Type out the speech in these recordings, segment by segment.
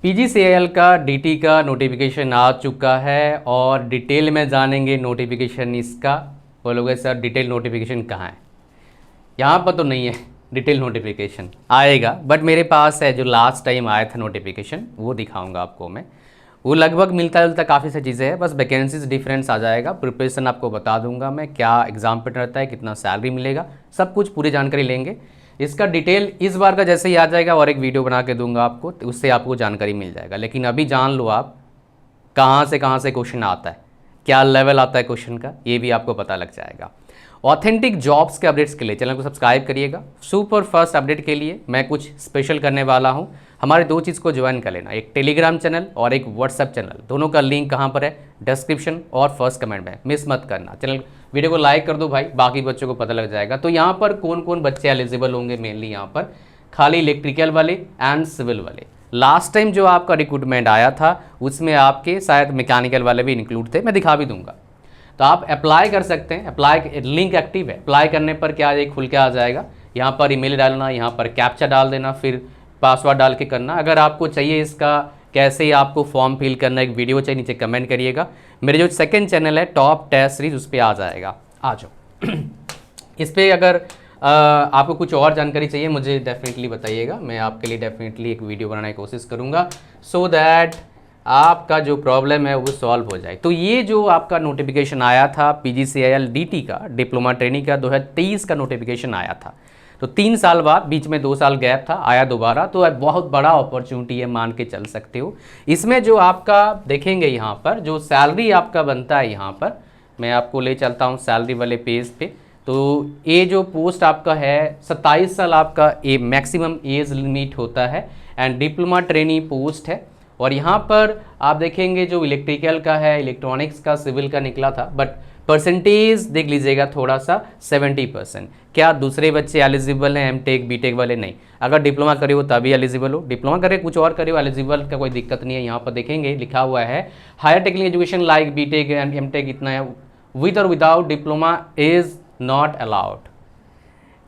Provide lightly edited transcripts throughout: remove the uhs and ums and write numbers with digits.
PGCL का DT का notification आ चुका है और डिटेल में जानेंगे नोटिफिकेशन इसका। बोलोगे सर डिटेल नोटिफिकेशन कहाँ है? यहाँ पर तो नहीं है डिटेल नोटिफिकेशन, आएगा बट मेरे पास है जो लास्ट टाइम आया था नोटिफिकेशन, वो दिखाऊंगा आपको मैं। वो लगभग मिलता जुलता काफ़ी सारी चीज़ें हैं, बस वैकेंसीज डिफरेंस आ जाएगा। प्रिपरेशन आपको बता दूंगा मैं, क्या एग्जाम पैटर्न रहता है, कितना सैलरी मिलेगा, सब कुछ पूरी जानकारी लेंगे। इसका डिटेल इस बार का जैसे ही आ जाएगा और एक वीडियो बना के दूंगा आपको, तो उससे आपको जानकारी मिल जाएगा। लेकिन अभी जान लो आप कहाँ से क्वेश्चन आता है, क्या लेवल आता है क्वेश्चन का, ये भी आपको पता लग जाएगा। ऑथेंटिक जॉब्स के अपडेट्स के लिए चैनल को सब्सक्राइब करिएगा। सुपर फास्ट अपडेट के लिए मैं कुछ स्पेशल करने वाला हूँ। हमारे दो चीज़ को ज्वाइन कर लेना, एक टेलीग्राम चैनल और एक व्हाट्सएप चैनल। दोनों का लिंक कहाँ पर है? डिस्क्रिप्शन और फर्स्ट कमेंट में, मिस मत करना। चैनल वीडियो को लाइक कर दो भाई, बाकी बच्चों को पता लग जाएगा। तो यहाँ पर कौन कौन बच्चे एलिजिबल होंगे? मेनली यहाँ पर खाली इलेक्ट्रिकल वाले एंड सिविल वाले। लास्ट टाइम जो आपका रिक्रूटमेंट आया था उसमें आपके शायद मैकेनिकल वाले भी इंक्लूड थे, मैं दिखा भी दूंगा। तो आप अप्लाई कर सकते हैं, अप्लाई लिंक एक्टिव है। अप्लाई करने पर क्या एक खुल के आ जाएगा, यहाँ पर ईमेल डालना, यहाँ पर कैप्चा डाल देना, फिर पासवर्ड डाल के करना। अगर आपको चाहिए इसका कैसे आपको फॉर्म फिल करना, एक वीडियो चाहिए, नीचे कमेंट करिएगा। मेरे जो सेकंड चैनल है टॉप टेस्ट सीरीज, उस पर आ जाएगा, आ जाओ। इस पर अगर आपको कुछ और जानकारी चाहिए मुझे डेफिनेटली बताइएगा, मैं आपके लिए डेफिनेटली एक वीडियो बनाने की कोशिश करूँगा, सो दैट आपका जो प्रॉब्लम है वो सॉल्व हो जाए। तो ये जो आपका नोटिफिकेशन आया था पीजीसीएल डीटी का, डिप्लोमा ट्रेनिंग का, 2023 का नोटिफिकेशन आया था। तो 3 साल बाद, बीच में 2 साल गैप था, आया दोबारा। तो बहुत बड़ा अपॉर्चुनिटी है, मान के चल सकते हो। इसमें जो आपका देखेंगे यहाँ पर जो सैलरी आपका बनता है, यहाँ पर मैं आपको ले चलता हूँ सैलरी वाले पेज पे। तो ये जो पोस्ट आपका है 27 साल आपका ये मैक्सिमम एज लिमिट होता है एंड डिप्लोमा ट्रेनी पोस्ट है। और यहाँ पर आप देखेंगे जो इलेक्ट्रिकल का है, इलेक्ट्रॉनिक्स का, सिविल का निकला था, बट परसेंटेज देख लीजिएगा थोड़ा सा 70%। क्या दूसरे बच्चे एलिजिबल हैं एमटेक बीटेक वाले? नहीं। अगर डिप्लोमा करे हो तभी एलिजिबल हो, डिप्लोमा करे कुछ और करे हो, एलिजिबल का कोई दिक्कत नहीं है। यहाँ पर देखेंगे लिखा हुआ है higher technical education like BTech and MTech इतना है, विद और without diploma is not allowed.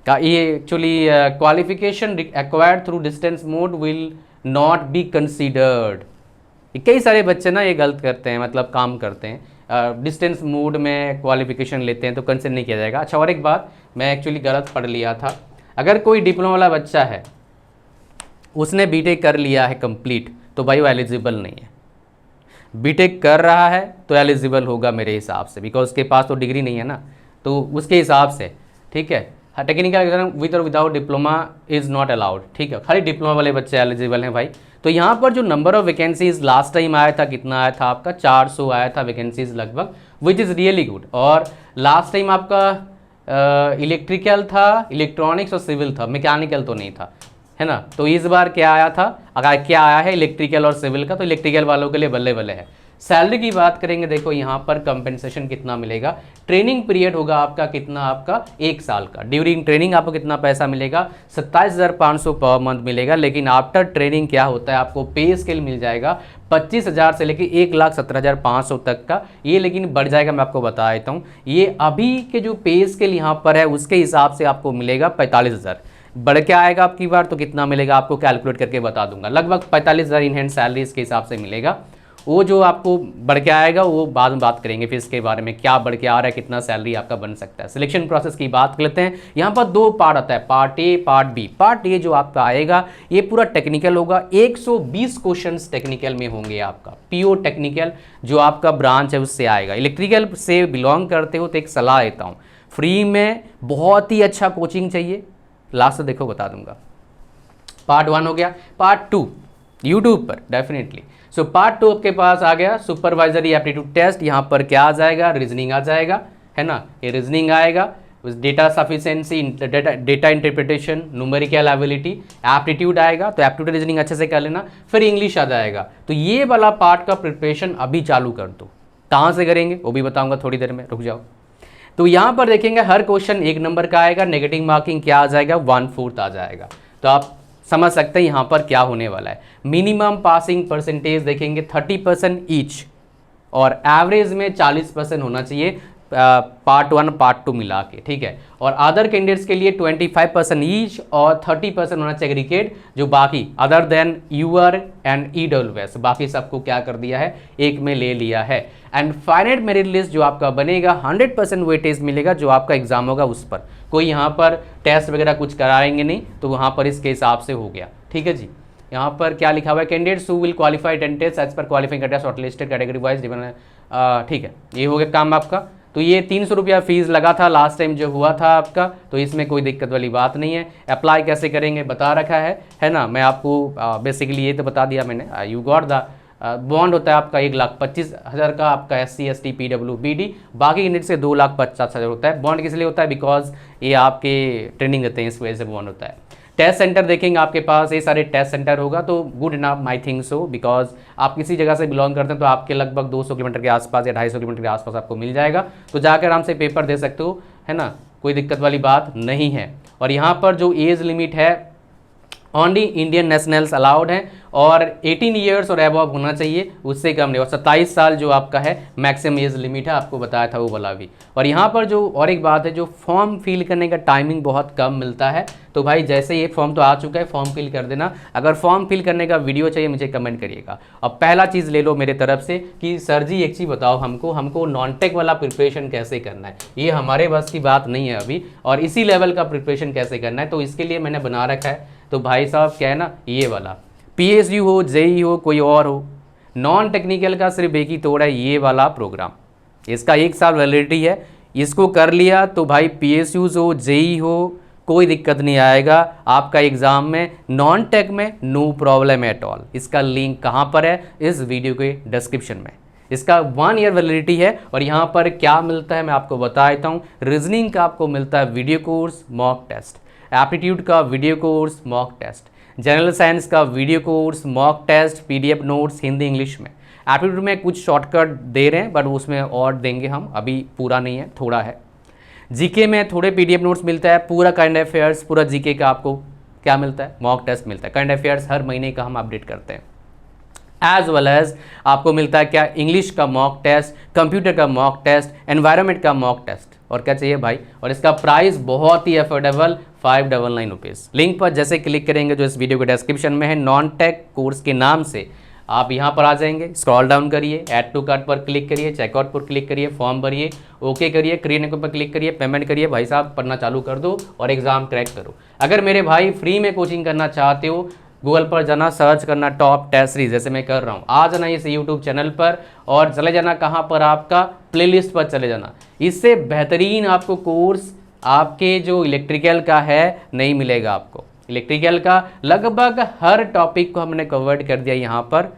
का ये actually qualification acquired through distance mode will not be considered. कई सारे बच्चे ना ये गलत करते हैं, मतलब काम करते हैं, डिस्टेंस मोड में क्वालिफिकेशन लेते हैं तो कंसिडर नहीं किया जाएगा। अच्छा, और एक बात मैं एक्चुअली गलत पढ़ लिया था, अगर कोई डिप्लोमा वाला बच्चा है उसने बीटेक कर लिया है कंप्लीट, तो भाई वो एलिजिबल नहीं है। बीटेक कर रहा है तो एलिजिबल होगा मेरे हिसाब से, बिकॉज उसके पास तो डिग्री नहीं है ना, तो उसके हिसाब से ठीक है। टेक्निकल एग्जाम विद और without diploma is not allowed, ठीक है। खाली डिप्लोमा वाले बच्चे एलिजिबल हैं भाई। तो यहाँ पर जो number of vacancies last time आया था, कितना आया था आपका? 400 आया था वैकेंसीज लगभग, विच इज़ रियली गुड। और लास्ट टाइम आपका इलेक्ट्रिकल था, इलेक्ट्रॉनिक्स और सिविल था, मैकेनिकल तो नहीं था, है ना। तो इस बार क्या आया था? अगर क्या आया है इलेक्ट्रिकल और सिविल का, तो इलेक्ट्रिकल वालों के लिए बल्ले बल्ले है। सैलरी की बात करेंगे, देखो यहाँ पर कंपेंसेशन कितना मिलेगा। ट्रेनिंग पीरियड होगा आपका कितना? आपका 1 साल का। ड्यूरिंग ट्रेनिंग आपको कितना पैसा मिलेगा? 27,500 पर मंथ मिलेगा। लेकिन आफ्टर ट्रेनिंग क्या होता है, आपको पे स्केल मिल जाएगा 25,000 से लेकर 1,17,500 तक का। ये लेकिन बढ़ जाएगा, मैं आपको बता देता हूँ। ये अभी के जो पे स्केल यहाँ पर है उसके हिसाब से आपको मिलेगा 45,000। बढ़ के आएगा आपकी बार तो कितना मिलेगा आपको कैलकुलेट करके बता दूंगा। लगभग 45,000 इन हैंड सैलरी इसके हिसाब से मिलेगा। वो जो आपको बढ़ के आएगा वो बाद में बात करेंगे फिर इसके बारे में, क्या बढ़ के आ रहा है, कितना सैलरी आपका बन सकता है। सिलेक्शन प्रोसेस की बात कर लेते हैं। यहाँ पर 2 पार्ट आता है, part A, part B. Part A जो आपका आएगा ये पूरा टेक्निकल होगा, 120 क्वेश्चंस टेक्निकल में होंगे आपका, पीओ टेक्निकल जो आपका ब्रांच है उससे आएगा। इलेक्ट्रिकल से बिलोंग करते हो तो एक सलाह देता हूँ, फ्री में बहुत ही अच्छा कोचिंग चाहिए, लास्ट से देखो बता दूंगा। पार्ट 1 हो गया, पार्ट 2 यूट्यूब पर डेफिनेटली। सो पार्ट 2 आपके पास आ गया सुपरवाइजरी एप्टीट्यूड टेस्ट। यहाँ पर क्या आ जाएगा? रीजनिंग आ जाएगा, है ना। ये रीजनिंग आएगा, data sufficiency, data interpretation, numerical ability, aptitude आएगा। तो एप्टीट्यूड रीजनिंग अच्छे से कर लेना। फिर इंग्लिश आ जाएगा। तो ये वाला पार्ट का प्रिपरेशन अभी चालू कर दो। कहाँ से करेंगे वो भी बताऊंगा थोड़ी देर में, रुक जाओ। तो यहाँ पर देखेंगे हर क्वेश्चन 1 नंबर का आएगा। नेगेटिव मार्किंग क्या आ जाएगा? 1/4 आ जाएगा। तो आप समझ सकते हैं यहाँ पर क्या होने वाला है। मिनिमम पासिंग परसेंटेज देखेंगे 30% ईच, और एवरेज में 40% होना चाहिए। पार्ट 1 पार्ट 2 मिला के, ठीक है। और अदर कैंडिडेट्स के लिए 25% ईच और 30% होना चाहिए एग्रीगेट, जो बाकी other than UR and EWS बाकी सबको क्या कर दिया है, एक में ले लिया है। एंड फाइनाइट मेरिट लिस्ट जो आपका बनेगा 100% वेटेज मिलेगा जो आपका एग्जाम होगा उस पर, कोई यहाँ पर टेस्ट वगैरह कुछ कराएंगे नहीं, तो वहाँ पर इसके हिसाब से हो गया, ठीक है जी। यहाँ पर क्या लिखा हुआ है, candidates who will qualify test as per qualifying criteria shortlisted category wise depend, ठीक है, ये हो गया काम आपका। तो ये 300 रुपया फीस लगा था लास्ट टाइम जो हुआ था आपका, तो इसमें कोई दिक्कत वाली बात नहीं है। अप्लाई कैसे करेंगे बता रखा है ना, मैं आपको बेसिकली ये तो बता दिया मैंने। यू गॉट द बॉन्ड होता है आपका 1,25,000 का, आपका SC ST PWBD, बाकी कैंडिडेट से 2,50,000 होता है। बॉन्ड किस लिए होता है, बिकॉज ये आपके ट्रेनिंग देते हैं, इस वजह से बॉन्ड होता है। टेस्ट सेंटर देखेंगे आपके पास ये सारे टेस्ट सेंटर होगा, तो good enough I think so, because आप किसी जगह से बिलोंग करते हैं तो आपके लगभग 200 किलोमीटर के आसपास या 250 किलोमीटर के आसपास आपको मिल जाएगा, तो जाकर आराम से पेपर दे सकते हो, है ना, कोई दिक्कत वाली बात नहीं है। और यहाँ पर जो एज लिमिट है ओनली इंडियन नेशनल्स अलाउड हैं और 18 ईयर्स और अबव होना चाहिए, उससे कम नहीं। और 27 साल जो आपका है मैक्सिमम एज लिमिट है, आपको बताया था वो वाला भी। और यहाँ पर जो और एक बात है, जो फॉर्म फिल करने का टाइमिंग बहुत कम मिलता है, तो भाई जैसे ये फॉर्म तो आ चुका है, फॉर्म फिल कर देना। अगर फॉर्म फिल करने का वीडियो चाहिए मुझे कमेंट करिएगा। अब पहला चीज़ ले लो मेरे तरफ से कि सर जी एक चीज़ बताओ हमको नॉन टेक वाला प्रिपरेशन कैसे करना है, ये हमारे बस की बात नहीं है अभी, और इसी लेवल का प्रिपरेशन कैसे करना है, तो इसके लिए मैंने बना रखा है। तो भाई साहब क्या है ना, ये वाला PSU हो, JEE हो, कोई और हो, नॉन टेक्निकल का सिर्फ एक ही तोड़ है, ये वाला प्रोग्राम। इसका 1 साल वैलिडिटी है, इसको कर लिया तो भाई PSUs हो, JEE हो, कोई दिक्कत नहीं आएगा आपका एग्जाम में। नॉन टेक में नो प्रॉब्लम एट ऑल। इसका लिंक कहाँ पर है, इस वीडियो के डिस्क्रिप्शन में। इसका 1 ईयर वैलिडिटी है। और यहाँ पर क्या मिलता है मैं आपको बता देता हूँ। रीजनिंग का आपको मिलता है video course, mock test, aptitude का video course, mock test, general science का video course, mock test, PDF notes Hindi English में। एप्टीट्यूड में कुछ शॉर्टकट दे रहे हैं बट उसमें और देंगे हम, अभी पूरा नहीं है, थोड़ा है। जीके में थोड़े PDF नोट्स मिलता है, पूरा करंट अफेयर्स, पूरा जीके का आपको क्या मिलता है, मॉक टेस्ट मिलता है। करंट अफेयर्स हर महीने का हम अपडेट करते हैं। एज वेल एज आपको मिलता है क्या, इंग्लिश का मॉक टेस्ट, कंप्यूटर का मॉक टेस्ट, एनवायरनमेंट का मॉक टेस्ट। और क्या चाहिए भाई, और इसका प्राइस बहुत ही अफोर्डेबल, 599 रुपीज़। लिंक पर जैसे क्लिक करेंगे जो इस वीडियो के डिस्क्रिप्शन में है, नॉन टेक कोर्स के नाम से आप यहाँ पर आ जाएंगे, स्क्रॉल डाउन करिए, ऐड टू कार्ट पर क्लिक करिए, चेकआउट पर क्लिक करिए, फॉर्म भरिए, ओके करिए, क्रिएट पर क्लिक करिए, पेमेंट करिए, भाई साहब पढ़ना चालू कर दो और एग्जाम क्रैक करो। अगर मेरे भाई फ्री में कोचिंग करना चाहते हो, गूगल पर जाना, सर्च करना टॉप टेस्ट सीरीज जैसे मैं कर रहा हूँ, आ जाना इस यूट्यूब चैनल पर और चले जाना कहाँ पर, आपका प्लेलिस्ट पर चले जाना। इससे बेहतरीन आपको कोर्स आपके जो इलेक्ट्रिकल का है नहीं मिलेगा आपको। इलेक्ट्रिकल का लगभग हर टॉपिक को हमने कवर्ड कर दिया यहाँ पर।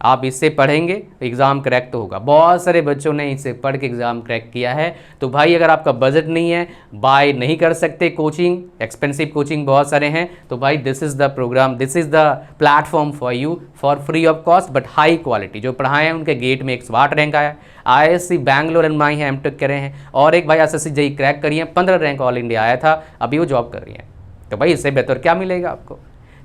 आप इससे पढ़ेंगे एग्ज़ाम क्रैक तो होगा। बहुत सारे बच्चों ने इससे पढ़ के एग्ज़ाम क्रैक किया है। तो भाई अगर आपका बजट नहीं है, बाय नहीं कर सकते कोचिंग, एक्सपेंसिव कोचिंग बहुत सारे हैं, तो भाई this is the program, this is the platform for you for free of cost but high quality. जो पढ़ाए हैं उनके गेट में 108 रैंक आया, IISc बैंगलोर एनमाई है, M.Tech करे हैं, और एक भाई SSC JEE क्रैक करी है, 15 रैंक ऑल इंडिया आया था, अभी वो जॉब कर रही हैं। तो भाई इससे बेहतर क्या मिलेगा आपको।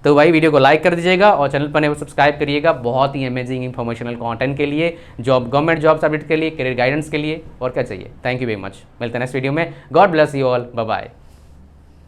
तो भाई वीडियो को लाइक कर दीजिएगा और चैनल पर नए सब्सक्राइब करिएगा बहुत ही अमेजिंग इन्फॉर्मेशनल कंटेंट के लिए, जॉब गवर्नमेंट जॉब अपडेट के लिए, करियर गाइडेंस के लिए, और क्या चाहिए। थैंक यू वेरी मच, मिलते हैं नेक्स्ट वीडियो में। God bless you all, bye bye.